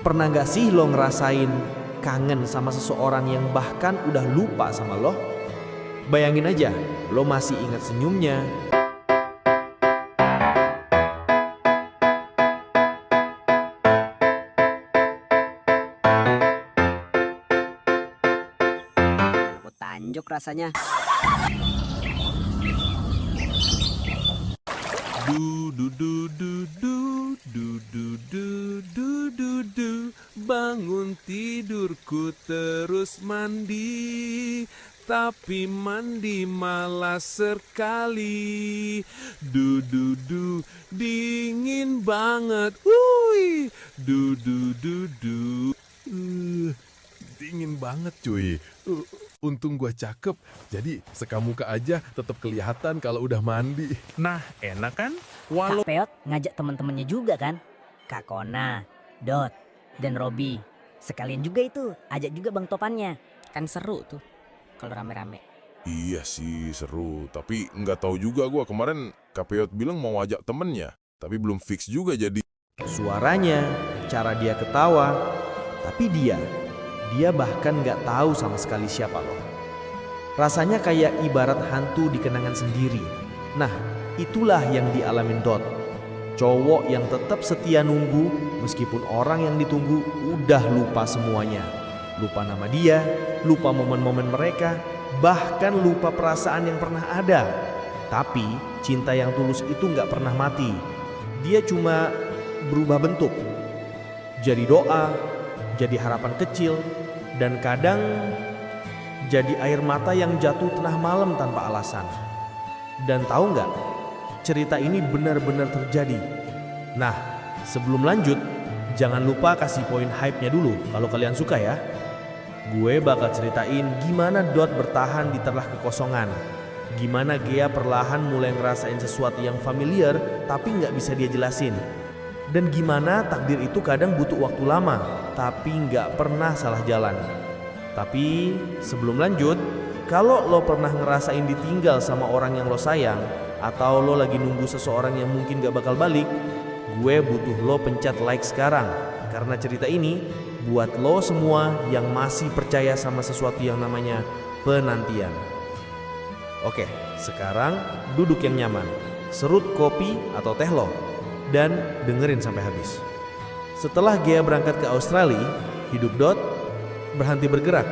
Pernah gak sih lo ngerasain kangen sama seseorang yang bahkan udah lupa sama lo? Bayangin aja, lo masih ingat senyumnya, Mau tanjok rasanya. Du du du du du du du du du du du. Bangun tidurku terus mandi, tapi mandi malas sekali. Du du du, dingin banget. Du du du du. Dingin banget cuy. Untung gua cakep, jadi sekamuka aja tetap kelihatan kalau udah mandi. Nah, enak kan? Kak Peot ngajak teman-temannya juga kan? Kak Kona, Dot, dan Robi. Sekalian juga itu, ajak juga Bang Topannya. Kan seru tuh kalau rame-rame. Iya sih seru, tapi nggak tahu juga gua kemarin Kapeot bilang mau ajak temennya, tapi belum fix juga jadi. suaranya, cara dia ketawa, tapi dia bahkan gak tahu sama sekali siapa lo. Rasanya kayak ibarat hantu di kenangan sendiri. Nah, itulah yang dialamin Dot. Cowok yang tetap setia nunggu meskipun orang yang ditunggu udah lupa semuanya. Lupa nama dia, lupa momen-momen mereka, bahkan lupa perasaan yang pernah ada. Tapi cinta yang tulus itu gak pernah mati. Dia cuma berubah bentuk. Jadi doa, jadi harapan kecil, dan kadang jadi air mata yang jatuh tengah malam tanpa alasan. Dan tahu nggak, cerita ini benar-benar terjadi. Nah, sebelum lanjut, jangan lupa kasih poin hype-nya dulu kalau kalian suka ya. Gue bakal ceritain gimana Dot bertahan di tengah kekosongan. Gimana Gea perlahan mulai ngerasain sesuatu yang familiar tapi nggak bisa dia jelasin. Dan gimana takdir itu kadang butuh waktu lama, tapi nggak pernah salah jalan. Tapi sebelum lanjut, kalau lo pernah ngerasain ditinggal sama orang yang lo sayang, atau lo lagi nunggu seseorang yang mungkin gak bakal balik, gue butuh lo pencet like sekarang. Karena cerita ini buat lo semua yang masih percaya sama sesuatu yang namanya penantian. Oke, sekarang duduk yang nyaman, serut kopi atau teh lo, dan dengerin sampai habis. Setelah Gea berangkat ke Australia, hidup Dot berhenti bergerak.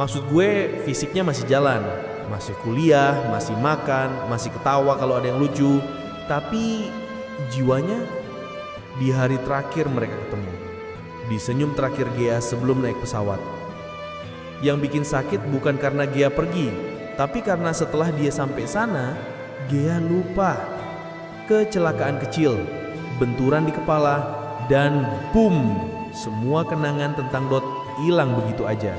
Maksud gue fisiknya masih jalan, masih kuliah, masih makan, masih ketawa kalau ada yang lucu. Tapi jiwanya di hari terakhir mereka ketemu, di senyum terakhir Gea sebelum naik pesawat. Yang bikin sakit bukan karena Gea pergi, tapi karena setelah dia sampai sana, Gea lupa. Kecelakaan kecil, benturan di kepala, dan boom, semua kenangan tentang Dot hilang begitu aja.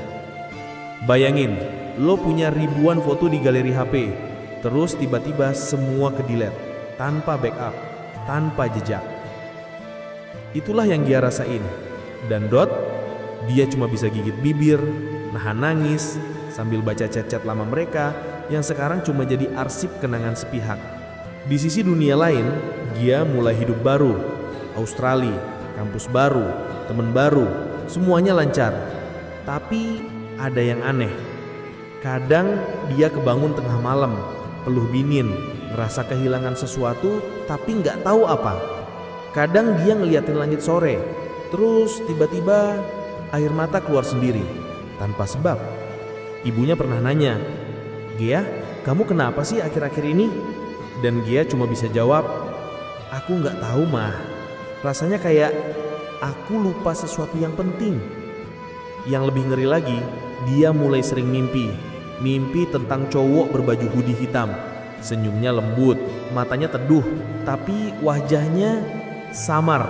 Bayangin, lo punya ribuan foto di galeri HP, terus tiba-tiba semua ke-delete, tanpa backup, tanpa jejak. Itulah yang Gea rasain. Dan Dot, dia cuma bisa gigit bibir, nahan nangis, sambil baca chat-chat lama mereka yang sekarang cuma jadi arsip kenangan sepihak. Di sisi dunia lain, Gea mulai hidup baru. Australia, kampus baru, teman baru, semuanya lancar. Tapi ada yang aneh. Kadang dia kebangun tengah malam, peluh dingin, ngerasa kehilangan sesuatu tapi nggak tahu apa. Kadang dia ngeliatin langit sore, terus tiba-tiba air mata keluar sendiri, tanpa sebab. Ibunya pernah nanya, "Gea, kamu kenapa sih akhir-akhir ini?" Dan Gea cuma bisa jawab, "Aku nggak tahu mah. Rasanya kayak aku lupa sesuatu yang penting." Yang lebih ngeri lagi, dia mulai sering mimpi. Mimpi tentang cowok berbaju hoodie hitam. Senyumnya lembut, matanya teduh, tapi wajahnya samar.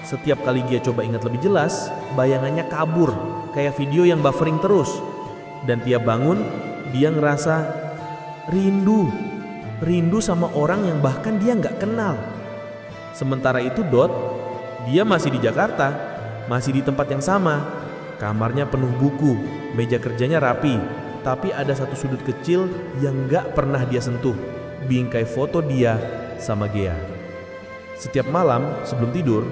Setiap kali Gea coba ingat lebih jelas, bayangannya kabur, kayak video yang buffering terus. Dan tiap bangun, dia ngerasa rindu sama orang yang bahkan dia nggak kenal. Sementara itu Dot, dia masih di Jakarta, masih di tempat yang sama. Kamarnya penuh buku, meja kerjanya rapi, tapi ada satu sudut kecil yang nggak pernah dia sentuh, bingkai foto dia sama Gea. Setiap malam sebelum tidur,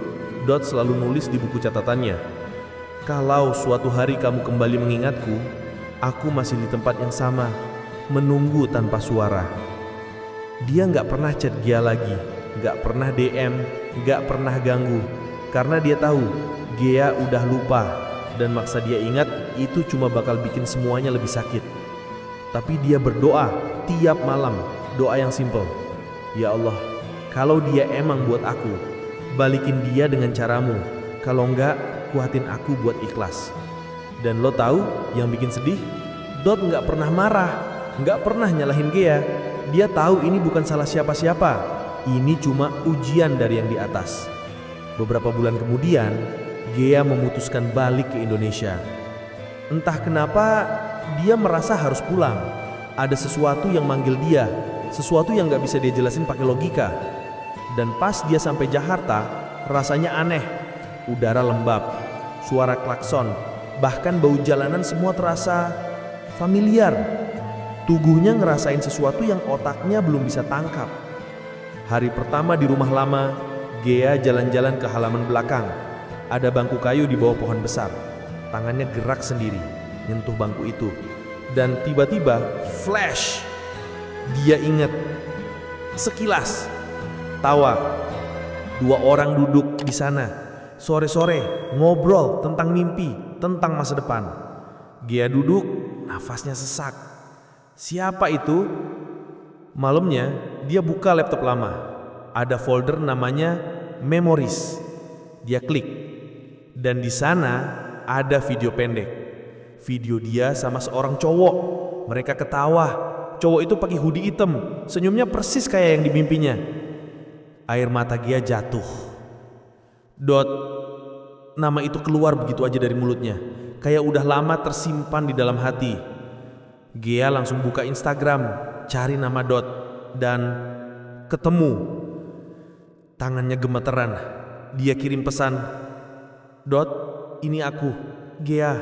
Dot selalu nulis di buku catatannya, "Kalau suatu hari kamu kembali mengingatku, aku masih di tempat yang sama, menunggu tanpa suara." Dia nggak pernah chat Gia lagi, nggak pernah DM, nggak pernah ganggu, karena dia tahu Gia udah lupa dan maksa dia ingat itu cuma bakal bikin semuanya lebih sakit. Tapi dia berdoa tiap malam, doa yang simple. Ya Allah, kalau dia emang buat aku, balikin dia dengan caramu. Kalau enggak, kuatin aku buat ikhlas. Dan lo tahu yang bikin sedih? Dot nggak pernah marah, nggak pernah nyalahin Gia. Dia tahu ini bukan salah siapa-siapa. Ini cuma ujian dari yang di atas. Beberapa bulan kemudian, Gia memutuskan balik ke Indonesia. Entah kenapa, dia merasa harus pulang. Ada sesuatu yang manggil dia, sesuatu yang gak bisa dia jelasin pakai logika. Dan pas dia sampai Jakarta, rasanya aneh. Udara lembab, suara klakson, bahkan bau jalanan semua terasa familiar. Tubuhnya ngerasain sesuatu yang otaknya belum bisa tangkap. Hari pertama di rumah lama, Gia jalan-jalan ke halaman belakang. Ada bangku kayu di bawah pohon besar. Tangannya gerak sendiri, nyentuh bangku itu. Dan tiba-tiba, flash! Dia ingat. Sekilas. Tawa. 2 orang duduk di sana. Sore-sore, ngobrol tentang mimpi, tentang masa depan. Gia duduk, nafasnya sesak. Siapa itu? Malamnya, dia buka laptop lama. Ada folder namanya Memories. Dia klik. Dan di sana ada video pendek. Video dia sama seorang cowok. Mereka ketawa. Cowok itu pakai hoodie hitam. Senyumnya persis kayak yang dimimpinya. Air mata Gia jatuh. Dot. Nama itu keluar begitu aja dari mulutnya. Kayak udah lama tersimpan di dalam hati. Gia langsung buka Instagram, cari nama Dot. Dan ketemu. Tangannya gemeteran. Dia kirim pesan, "Dot, ini aku, Gia."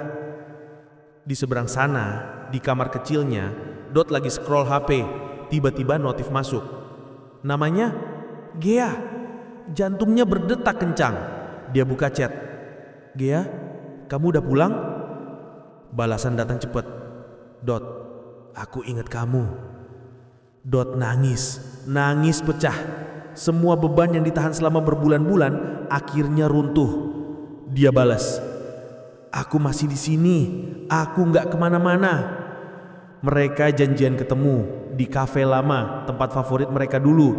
Di seberang sana, di kamar kecilnya, Dot lagi scroll HP. Tiba-tiba notif masuk. Namanya Gia. Jantungnya berdetak kencang. Dia buka chat. "Gia, kamu udah pulang?" Balasan datang cepat. "Dot, aku ingat kamu." Dot nangis pecah. Semua beban yang ditahan selama berbulan-bulan akhirnya runtuh. Dia balas, "Aku masih di sini. Aku nggak kemana-mana." Mereka janjian ketemu di kafe lama, tempat favorit mereka dulu.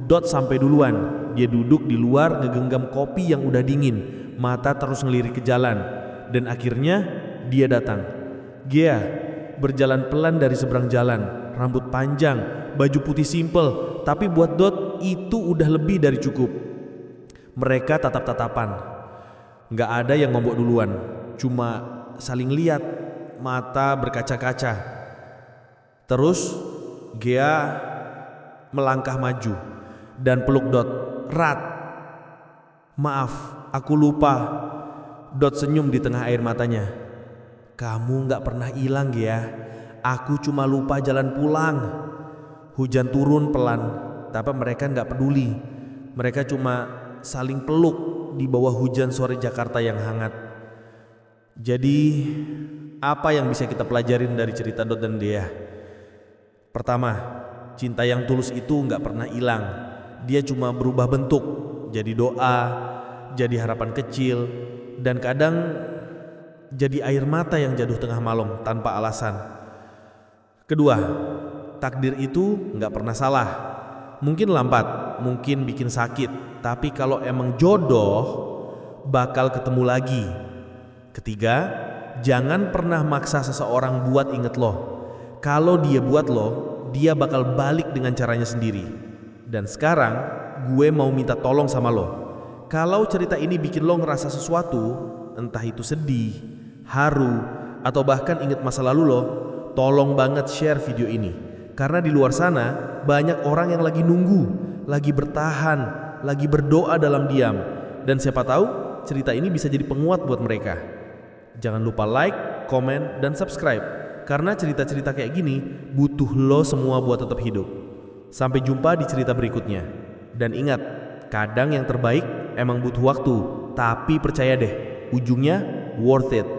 Dot sampai duluan. Dia duduk di luar ngegenggam kopi yang udah dingin. Mata terus ngelirik ke jalan. Dan akhirnya dia datang. Gia berjalan pelan dari seberang jalan. Rambut panjang, baju putih simple. Tapi buat Dot itu udah lebih dari cukup. Mereka tatap-tatapan. Nggak ada yang ngombok duluan. Cuma saling lihat, mata berkaca-kaca. Terus Gia melangkah maju dan peluk Dot. "Rat, maaf, aku lupa." Dot senyum di tengah air matanya. "Kamu nggak pernah hilang, Gia. Aku cuma lupa jalan pulang." Hujan turun pelan, tapi mereka nggak peduli. Mereka cuma saling peluk di bawah hujan sore Jakarta yang hangat. Jadi, apa yang bisa kita pelajarin dari cerita Dot dan Dea? Pertama, cinta yang tulus itu nggak pernah hilang. Dia cuma berubah bentuk, jadi doa, jadi harapan kecil, dan kadang jadi air mata yang jatuh tengah malam tanpa alasan. Kedua, takdir itu nggak pernah salah. Mungkin lambat, mungkin bikin sakit, tapi kalau emang jodoh, bakal ketemu lagi. Ketiga, jangan pernah maksa seseorang buat inget lo. Kalau dia buat lo, dia bakal balik dengan caranya sendiri. Dan sekarang, gue mau minta tolong sama lo. Kalau cerita ini bikin lo ngerasa sesuatu, entah itu sedih, haru, atau bahkan inget masa lalu lo, tolong banget share video ini. Karena di luar sana banyak orang yang lagi nunggu, lagi bertahan, lagi berdoa dalam diam. Dan siapa tahu cerita ini bisa jadi penguat buat mereka. Jangan lupa like, komen, dan subscribe. Karena cerita-cerita kayak gini butuh lo semua buat tetap hidup. Sampai jumpa di cerita berikutnya. Dan ingat, kadang yang terbaik emang butuh waktu. Tapi percaya deh, ujungnya worth it.